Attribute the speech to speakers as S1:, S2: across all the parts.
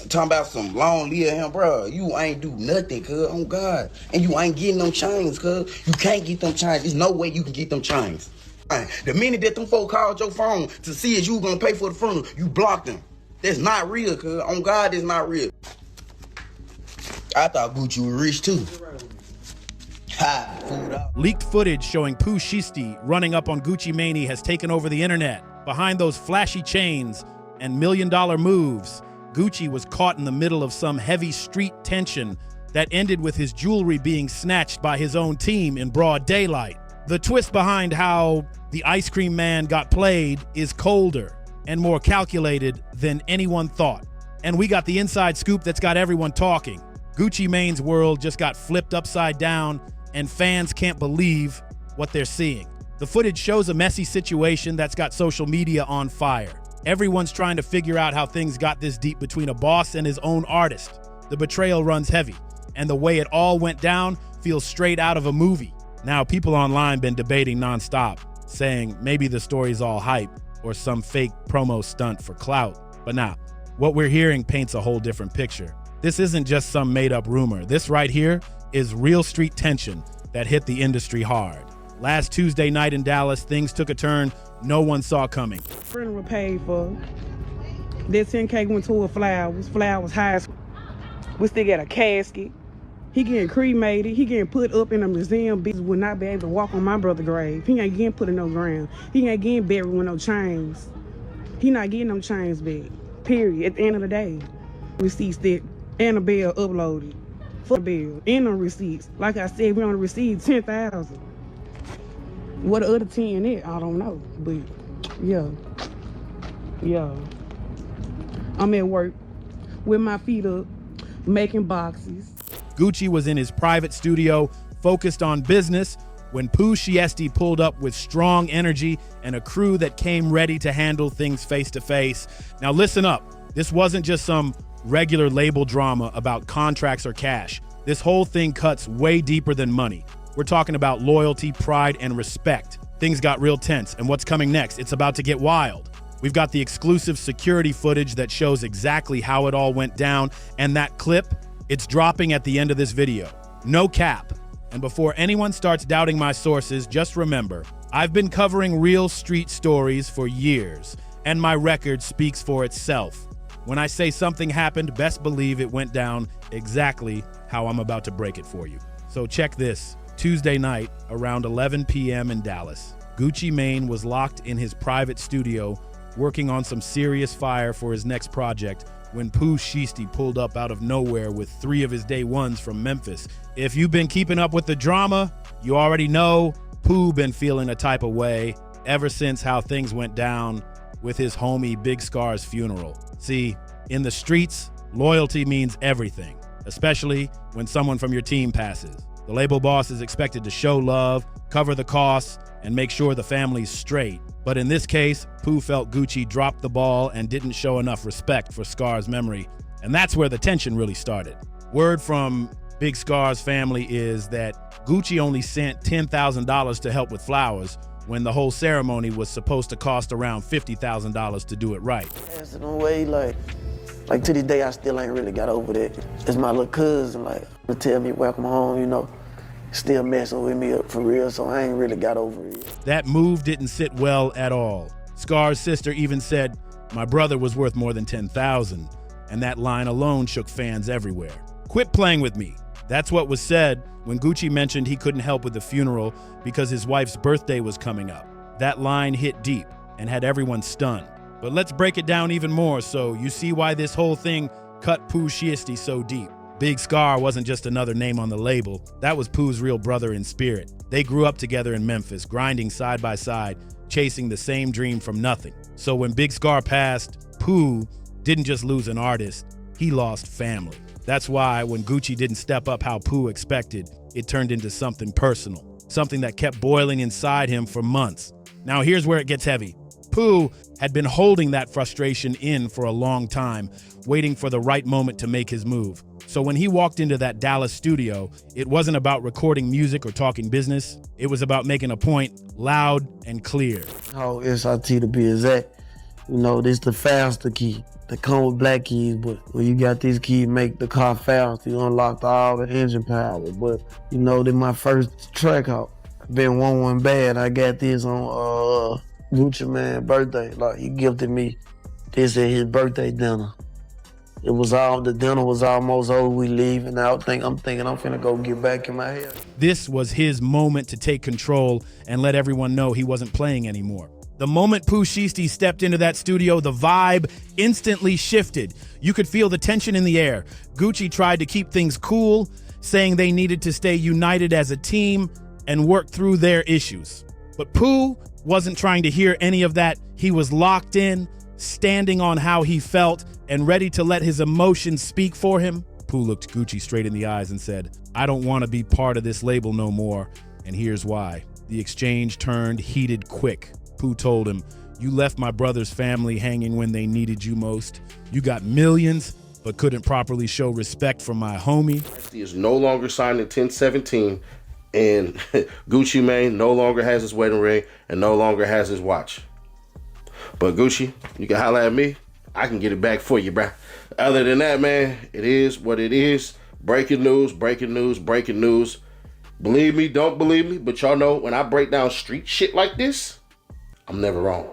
S1: Talking about some long live him, bro. You ain't do nothing, cuz, on God. And you ain't getting them chains, cuz. You can't get them chains. There's no way you can get them chains. The minute that them folk called your phone to see if you gonna pay for the funeral, you blocked them. That's not real, cuz. On God, that's not real. I thought Gucci was rich, too. Ha, food out.
S2: Leaked footage showing Pooh Shiesty running up on Gucci Mane has taken over the internet. Behind those flashy chains and million-dollar moves, Gucci was caught in the middle of some heavy street tension that ended with his jewelry being snatched by his own team in broad daylight. The twist behind how the ice cream man got played is colder and more calculated than anyone thought. And we got the inside scoop that's got everyone talking. Gucci Mane's world just got flipped upside down, and fans can't believe what they're seeing. The footage shows a messy situation that's got social media on fire. Everyone's trying to figure out how things got this deep between a boss and his own artist. The betrayal runs heavy, and the way it all went down feels straight out of a movie. Now, people online been debating nonstop, saying maybe the story's all hype or some fake promo stunt for clout. But now, what we're hearing paints a whole different picture. This isn't just some made-up rumor. This right here is real street tension that hit the industry hard. Last Tuesday night in Dallas, things took a turn no one saw coming.
S3: Funeral paid for. That 10K went to flowers. Flowers high. We still got a casket. He getting cremated. He getting put up in a museum. Bitches would not be able to walk on my brother's grave. He ain't getting put in no ground. He ain't getting buried with no chains. He not getting them chains back. Period. At the end of the day. Receipts that Annabelle uploaded. For the bill. And on receipts. Like I said, we only received 10,000. What the other 10 is, I don't know. But yeah. I'm at work with my feet up, making boxes.
S2: Gucci was in his private studio, focused on business, when Pooh Shiesty pulled up with strong energy and a crew that came ready to handle things face to face. Now listen up, this wasn't just some regular label drama about contracts or cash. This whole thing cuts way deeper than money. We're talking about loyalty, pride, and respect. Things got real tense, and what's coming next? It's about to get wild. We've got the exclusive security footage that shows exactly how it all went down, and that clip, it's dropping at the end of this video. No cap. And before anyone starts doubting my sources, just remember, I've been covering real street stories for years, and my record speaks for itself. When I say something happened, best believe it went down exactly how I'm about to break it for you. So check this. Tuesday night, around 11 p.m. in Dallas, Gucci Mane was locked in his private studio working on some serious fire for his next project when Pooh Shiesty pulled up out of nowhere with 3 of his day ones from Memphis. If you've been keeping up with the drama, you already know Pooh been feeling a type of way ever since how things went down with his homie Big Scar's funeral. See, in the streets, loyalty means everything, especially when someone from your team passes. The label boss is expected to show love, cover the costs, and make sure the family's straight. But in this case, Pooh felt Gucci dropped the ball and didn't show enough respect for Scar's memory. And that's where the tension really started. Word from Big Scar's family is that Gucci only sent $10,000 to help with flowers when the whole ceremony was supposed to cost around $50,000 to do it right.
S4: Passing away, like to this day, I still ain't really got over that. It's my little cousin, to tell me welcome home, still messing with me up for real, so I ain't really got over it.
S2: That move didn't sit well at all. Scar's sister even said, "My brother was worth more than 10,000, and that line alone shook fans everywhere. Quit playing with me. That's what was said when Gucci mentioned he couldn't help with the funeral because his wife's birthday was coming up. That line hit deep and had everyone stunned. But let's break it down even more so you see why this whole thing cut Pooh Shiesty so deep. Big Scar wasn't just another name on the label. That was Pooh's real brother in spirit. They grew up together in Memphis, grinding side by side, chasing the same dream from nothing. So when Big Scar passed, Pooh didn't just lose an artist, he lost family. That's why when Gucci didn't step up how Pooh expected, it turned into something personal, something that kept boiling inside him for months. Now here's where it gets heavy. Pooh had been holding that frustration in for a long time, waiting for the right moment to make his move. So when he walked into that Dallas studio, it wasn't about recording music or talking business. It was about making a point loud and clear.
S4: How SIT to be exact, this the faster key. They come with black keys, but when you got these keys, make the car fast. You unlock all the engine power. But you know, this my first track out. Been one bad. I got this on Gucci Mane's birthday. Like, he gifted me this at his birthday dinner. The dinner was almost over. We leaving out. I'm thinking I'm finna go get back in my head.
S2: This was his moment to take control and let everyone know he wasn't playing anymore. The moment Pooh Shiesty stepped into that studio, the vibe instantly shifted. You could feel the tension in the air. Gucci tried to keep things cool, saying they needed to stay united as a team and work through their issues. But Pooh wasn't trying to hear any of that. He was locked in, standing on how he felt, and ready to let his emotions speak for him. Pooh looked Gucci straight in the eyes and said, "I don't want to be part of this label no more, and here's why." The exchange turned heated quick. Pooh told him, "You left my brother's family hanging when they needed you most. You got millions, but couldn't properly show respect for my homie."
S5: He is no longer signed in 1017, and Gucci Mane no longer has his wedding ring and no longer has his watch. But Gucci, you can holler at me. I can get it back for you, bruh. Other than that, man, it is what it is. Breaking news, breaking news, breaking news. Believe me, don't believe me, but y'all know when I break down street shit like this, I'm never wrong.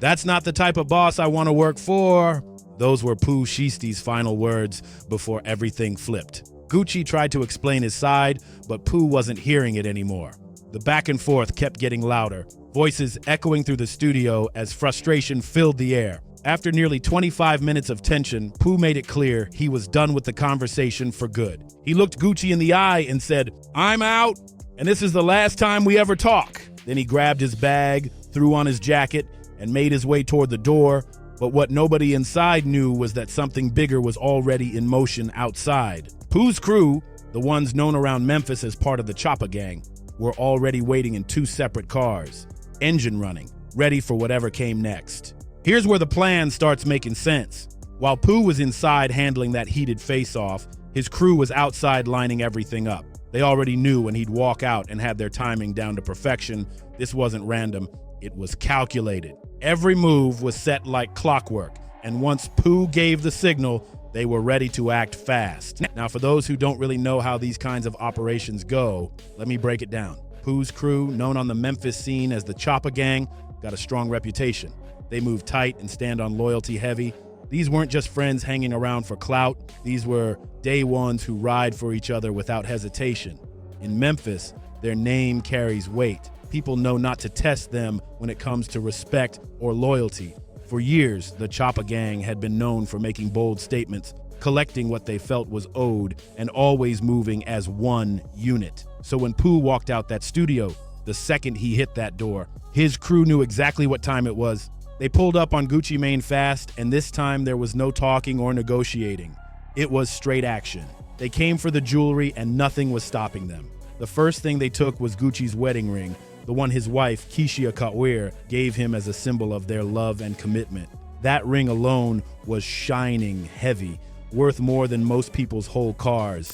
S2: "That's not the type of boss I want to work for." Those were Pooh Shiesty's final words before everything flipped. Gucci tried to explain his side, but Pooh wasn't hearing it anymore. The back and forth kept getting louder, voices echoing through the studio as frustration filled the air. After nearly 25 minutes of tension, Pooh made it clear he was done with the conversation for good. He looked Gucci in the eye and said, "I'm out, and this is the last time we ever talk." Then he grabbed his bag, threw on his jacket, and made his way toward the door. But what nobody inside knew was that something bigger was already in motion outside. Pooh's crew, the ones known around Memphis as part of the Chopper Gang, were already waiting in 2 separate cars, engine running, ready for whatever came next. Here's where the plan starts making sense. While Pooh was inside handling that heated face-off, his crew was outside lining everything up. They already knew when he'd walk out and had their timing down to perfection. This wasn't random, it was calculated. Every move was set like clockwork, and once Pooh gave the signal, they were ready to act fast. Now, for those who don't really know how these kinds of operations go, let me break it down. Pooh's crew, known on the Memphis scene as the Chopper Gang, got a strong reputation. They move tight and stand on loyalty heavy. These weren't just friends hanging around for clout. These were day ones who ride for each other without hesitation. In Memphis, their name carries weight. People know not to test them when it comes to respect or loyalty. For years, the Chopper Gang had been known for making bold statements, collecting what they felt was owed, and always moving as one unit. So when Pooh walked out that studio, the second he hit that door, his crew knew exactly what time it was. They pulled up on Gucci Mane fast, and this time there was no talking or negotiating. It was straight action. They came for the jewelry, and nothing was stopping them. The first thing they took was Gucci's wedding ring, the one his wife, Keishia Katwir, gave him as a symbol of their love and commitment. That ring alone was shining heavy, worth more than most people's whole cars.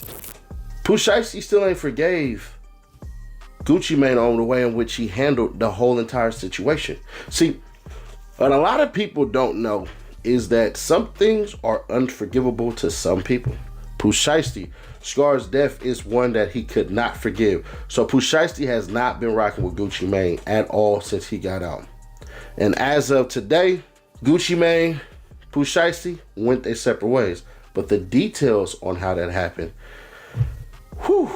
S5: Pooh Shiesty still ain't forgave Gucci Mane on the way in which he handled the whole entire situation. See, what a lot of people don't know is that some things are unforgivable to some people. Pooh Shiesty, Scar's death is one that he could not forgive. So Pooh Shiesty has not been rocking with Gucci Mane at all since he got out. And as of today, Gucci Mane, Pooh Shiesty went their separate ways. But the details on how that happened, whew.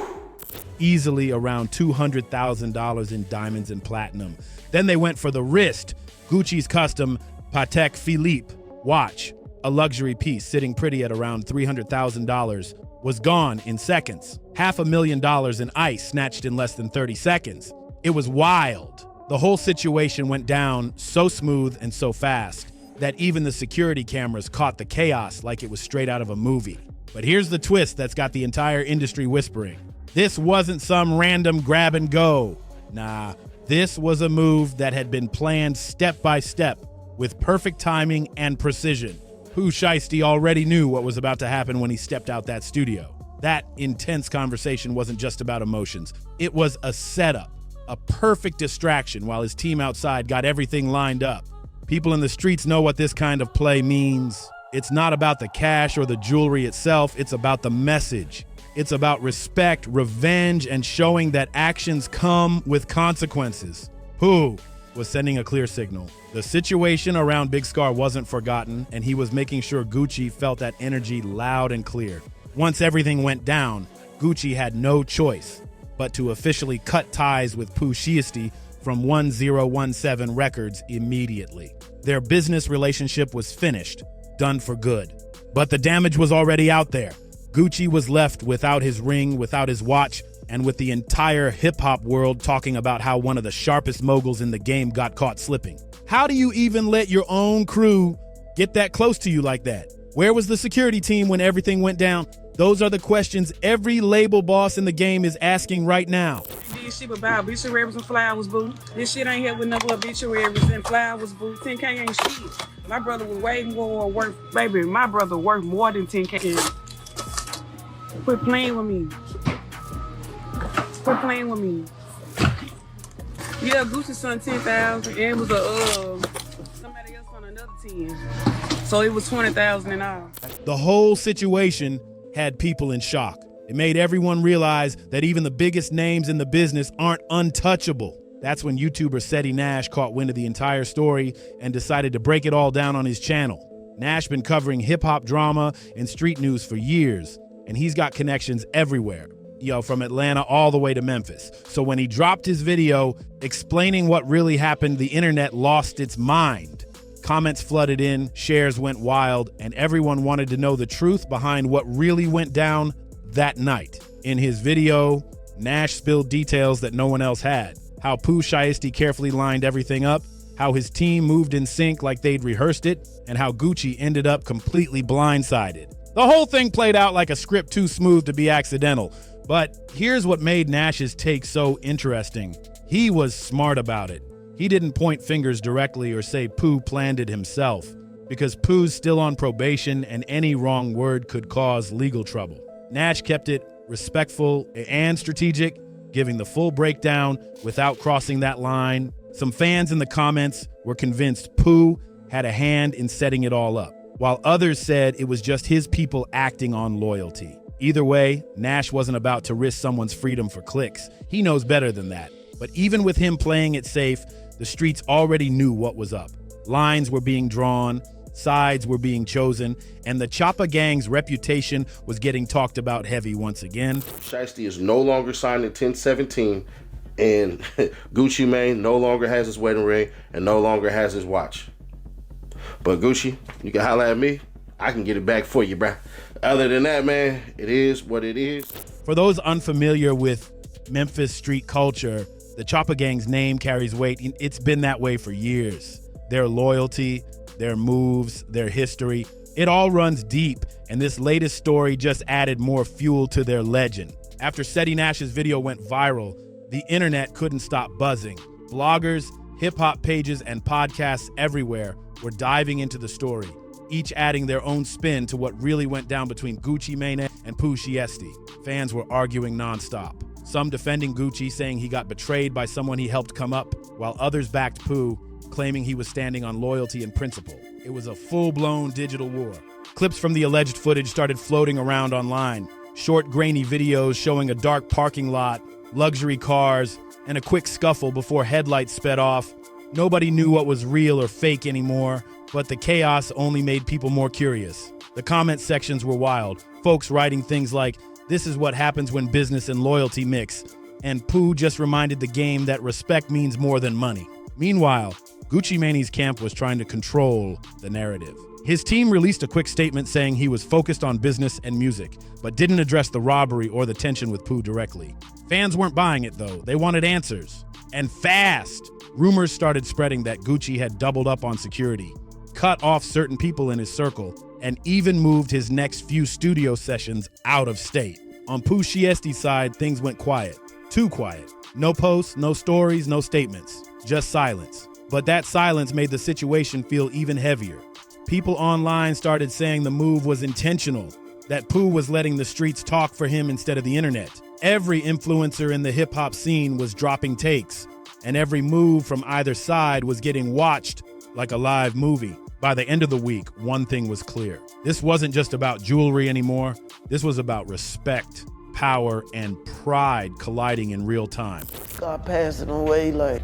S2: Easily around $200,000 in diamonds and platinum. Then they went for the wrist, Gucci's custom Patek Philippe watch, a luxury piece sitting pretty at around $300,000, was gone in seconds. $500,000 in ice snatched in less than 30 seconds. It was wild. The whole situation went down so smooth and so fast that even the security cameras caught the chaos like it was straight out of a movie. But here's the twist that's got the entire industry whispering. This wasn't some random grab and go. Nah, this was a move that had been planned step by step with perfect timing and precision. Pooh Shiesty already knew what was about to happen when he stepped out that studio. That intense conversation wasn't just about emotions. It was a setup, a perfect distraction while his team outside got everything lined up. People in the streets know what this kind of play means. It's not about the cash or the jewelry itself. It's about the message. It's about respect, revenge, and showing that actions come with consequences. Pooh was sending a clear signal. The situation around Big Scar wasn't forgotten, and he was making sure Gucci felt that energy loud and clear. Once everything went down, Gucci had no choice but to officially cut ties with Pooh Shiesty from 1017 Records immediately. Their business relationship was finished, done for good. But the damage was already out there. Gucci was left without his ring, without his watch, and with the entire hip-hop world talking about how one of the sharpest moguls in the game got caught slipping. How do you even let your own crew get that close to you like that? Where was the security team when everything went down? Those are the questions every label boss in the game is asking right now.
S3: This shit about obituaries and flowers, boo. This shit ain't helping no obituaries and flowers, boo. 10K ain't shit. My brother was way more worth, baby. My brother worth more than 10K. Quit playing with me. Quit playing with me. Yeah, Gucci son 10,000, and it was somebody else on another 10. So it was 20,000 in all.
S2: The whole situation had people in shock. It made everyone realize that even the biggest names in the business aren't untouchable. That's when YouTuber Seti Nash caught wind of the entire story and decided to break it all down on his channel. Nash been covering hip-hop drama and street news for years, and he's got connections everywhere. From Atlanta all the way to Memphis. So when he dropped his video explaining what really happened, the internet lost its mind. Comments flooded in, shares went wild, and everyone wanted to know the truth behind what really went down that night. In his video, Nash spilled details that no one else had. How Pooh Shiesty carefully lined everything up, how his team moved in sync like they'd rehearsed it, and how Gucci ended up completely blindsided. The whole thing played out like a script too smooth to be accidental. But here's what made Nash's take so interesting. He was smart about it. He didn't point fingers directly or say Pooh planned it himself, because Pooh's still on probation and any wrong word could cause legal trouble. Nash kept it respectful and strategic, giving the full breakdown without crossing that line. Some fans in the comments were convinced Pooh had a hand in setting it all up, while others said it was just his people acting on loyalty. Either way, Nash wasn't about to risk someone's freedom for clicks. He knows better than that. But even with him playing it safe, the streets already knew what was up. Lines were being drawn, sides were being chosen, and the Choppa Gang's reputation was getting talked about heavy once again.
S5: Shiesty is no longer signed in 1017, and Gucci Mane no longer has his wedding ring and no longer has his watch. But Gucci, you can holler at me. I can get it back for you, bruh. Other than that, man, it is what it is.
S2: For those unfamiliar with Memphis street culture, the Choppa Gang's name carries weight. It's been that way for years. Their loyalty, their moves, their history, it all runs deep, and this latest story just added more fuel to their legend. After Seti Nash's video went viral, the internet couldn't stop buzzing. Bloggers, hip-hop pages, and podcasts everywhere were diving into the story, each adding their own spin to what really went down between Gucci Mane and Pooh Shiesty. Fans were arguing nonstop. Some defending Gucci, saying he got betrayed by someone he helped come up, while others backed Pooh, claiming he was standing on loyalty and principle. It was a full-blown digital war. Clips from the alleged footage started floating around online. Short, grainy videos showing a dark parking lot, luxury cars, and a quick scuffle before headlights sped off. Nobody knew what was real or fake anymore, but the chaos only made people more curious. The comment sections were wild, folks writing things like, "This is what happens when business and loyalty mix," and Pooh just reminded the game that respect means more than money. Meanwhile, Gucci Mane's camp was trying to control the narrative. His team released a quick statement saying he was focused on business and music, but didn't address the robbery or the tension with Pooh directly. Fans weren't buying it though. They wanted answers. And fast! Rumors started spreading that Gucci had doubled up on security, cut off certain people in his circle, and even moved his next few studio sessions out of state. On Pooh Shiesty's side, things went quiet. Too quiet. No posts, no stories, no statements. Just silence. But that silence made the situation feel even heavier. People online started saying the move was intentional, that Pooh was letting the streets talk for him instead of the internet. Every influencer in the hip-hop scene was dropping takes, and every move from either side was getting watched like a live movie. By the end of the week, one thing was clear. This wasn't just about jewelry anymore. This was about respect, power, and pride colliding in real time.
S4: God passed it away, like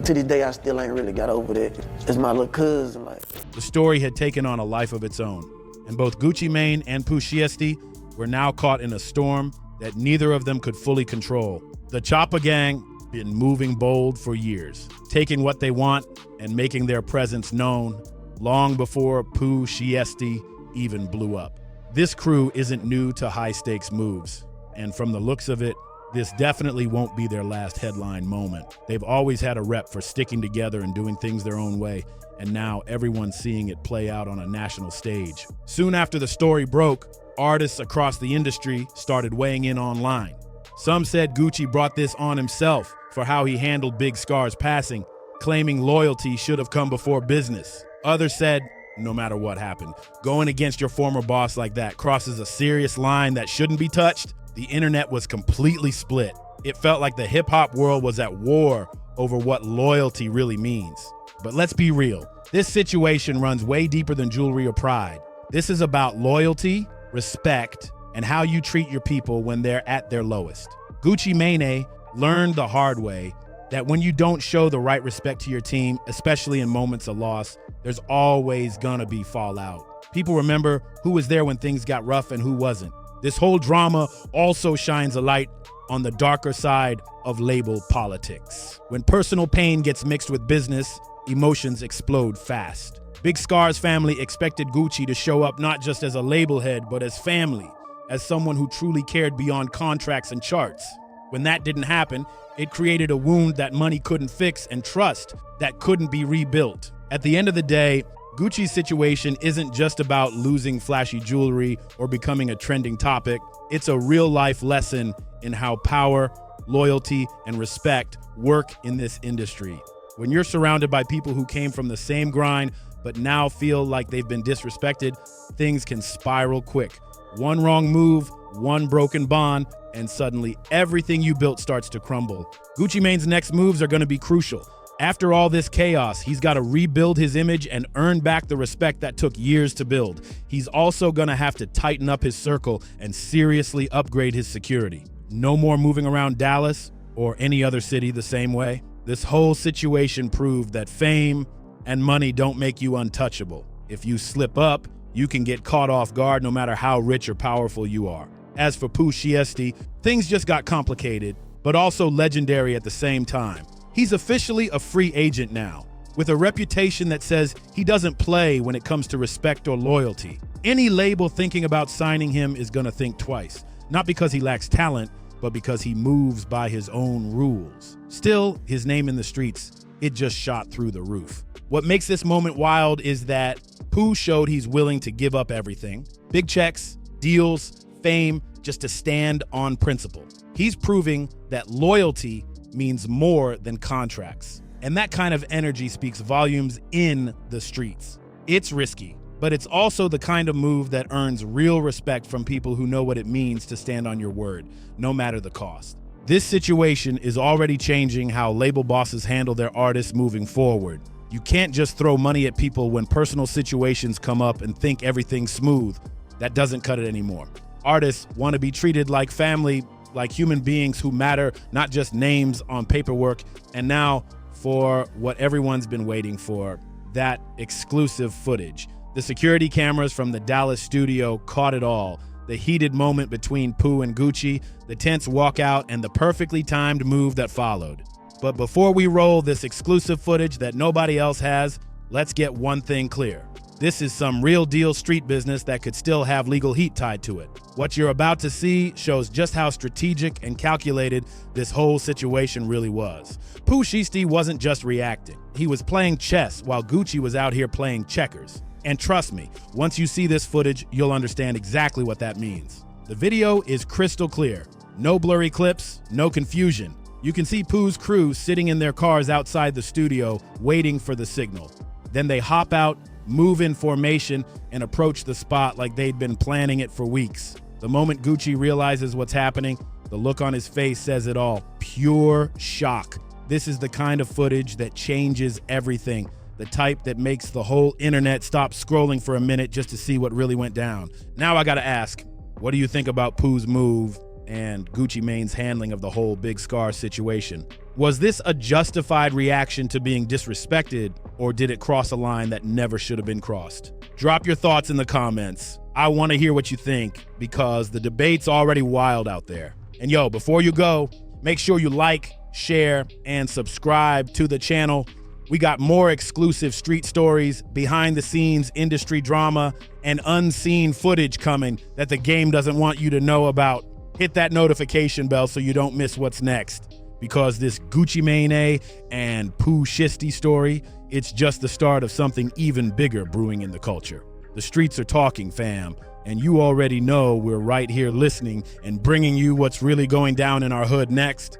S4: to this day, I still ain't really got over that. It's my little cousin, like.
S2: The story had taken on a life of its own, and both Gucci Mane and Pooh Shiesty were now caught in a storm that neither of them could fully control. The Choppa Gang been moving bold for years, taking what they want and making their presence known long before Pooh Shiesty even blew up. This crew isn't new to high-stakes moves, and from the looks of it, this definitely won't be their last headline moment. They've always had a rep for sticking together and doing things their own way, and now everyone's seeing it play out on a national stage. Soon after the story broke, artists across the industry started weighing in online. Some said Gucci brought this on himself for how he handled Big Scar's passing, claiming loyalty should have come before business. Others said, no matter what happened, going against your former boss like that crosses a serious line that shouldn't be touched. The internet was completely split. It felt like the hip-hop world was at war over what loyalty really means. But let's be real. This situation runs way deeper than jewelry or pride. This is about loyalty, respect, and how you treat your people when they're at their lowest. Gucci Mane learned the hard way that when you don't show the right respect to your team, especially in moments of loss, there's always gonna be fallout. People remember who was there when things got rough and who wasn't. This whole drama also shines a light on the darker side of label politics. When personal pain gets mixed with business, emotions explode fast. Big Scar's family expected Gucci to show up not just as a label head, but as family, as someone who truly cared beyond contracts and charts. When that didn't happen, it created a wound that money couldn't fix and trust that couldn't be rebuilt. At the end of the day, Gucci's situation isn't just about losing flashy jewelry or becoming a trending topic. It's a real-life lesson in how power, loyalty, and respect work in this industry. When you're surrounded by people who came from the same grind but now feel like they've been disrespected, things can spiral quick. One wrong move, one broken bond, and suddenly everything you built starts to crumble. Gucci Mane's next moves are going to be crucial. After all this chaos, he's got to rebuild his image and earn back the respect that took years to build. He's also going to have to tighten up his circle and seriously upgrade his security. No more moving around Dallas or any other city the same way. This whole situation proved that fame and money don't make you untouchable. If you slip up, you can get caught off guard no matter how rich or powerful you are. As for Pooh Shiesty, things just got complicated, but also legendary at the same time. He's officially a free agent now, with a reputation that says he doesn't play when it comes to respect or loyalty. Any label thinking about signing him is gonna think twice, not because he lacks talent, but because he moves by his own rules. Still, his name in the streets, it just shot through the roof. What makes this moment wild is that Pooh showed he's willing to give up everything. Big checks, deals, fame, just to stand on principle. He's proving that loyalty means more than contracts. And that kind of energy speaks volumes in the streets. It's risky, but it's also the kind of move that earns real respect from people who know what it means to stand on your word, no matter the cost. This situation is already changing how label bosses handle their artists moving forward. You can't just throw money at people when personal situations come up and think everything's smooth. That doesn't cut it anymore. Artists want to be treated like family, like human beings who matter, not just names on paperwork. And now for what everyone's been waiting for, that exclusive footage. The security cameras from the Dallas studio caught it all. The heated moment between Pooh and Gucci, the tense walkout, and the perfectly timed move that followed. But before we roll this exclusive footage that nobody else has, let's get one thing clear. This is some real deal street business that could still have legal heat tied to it. What you're about to see shows just how strategic and calculated this whole situation really was. Pooh Shiesty wasn't just reacting. He was playing chess while Gucci was out here playing checkers. And trust me, once you see this footage, you'll understand exactly what that means. The video is crystal clear. No blurry clips, no confusion. You can see Pooh's crew sitting in their cars outside the studio waiting for the signal. Then they hop out, move in formation, and approach the spot like they'd been planning it for weeks. The moment Gucci realizes what's happening, the look on his face says it all. Pure shock. This is the kind of footage that changes everything. the type that makes the whole internet stop scrolling for a minute just to see what really went down. Now I gotta ask, what do you think about Pooh's move and Gucci Mane's handling of the whole Big Scar situation? Was this a justified reaction to being disrespected, or did it cross a line that never should have been crossed? Drop your thoughts in the comments. I want to hear what you think, because the debate's already wild out there. And yo, before you go, make sure you like, share, and subscribe to the channel. We got more exclusive street stories, behind the scenes industry drama, and unseen footage coming that the game doesn't want you to know about. Hit that notification bell so you don't miss what's next, because this Gucci Mane and Pooh Shiesty story, it's just the start of something even bigger brewing in the culture. The streets are talking, fam, and you already know we're right here listening and bringing you what's really going down in our hood next.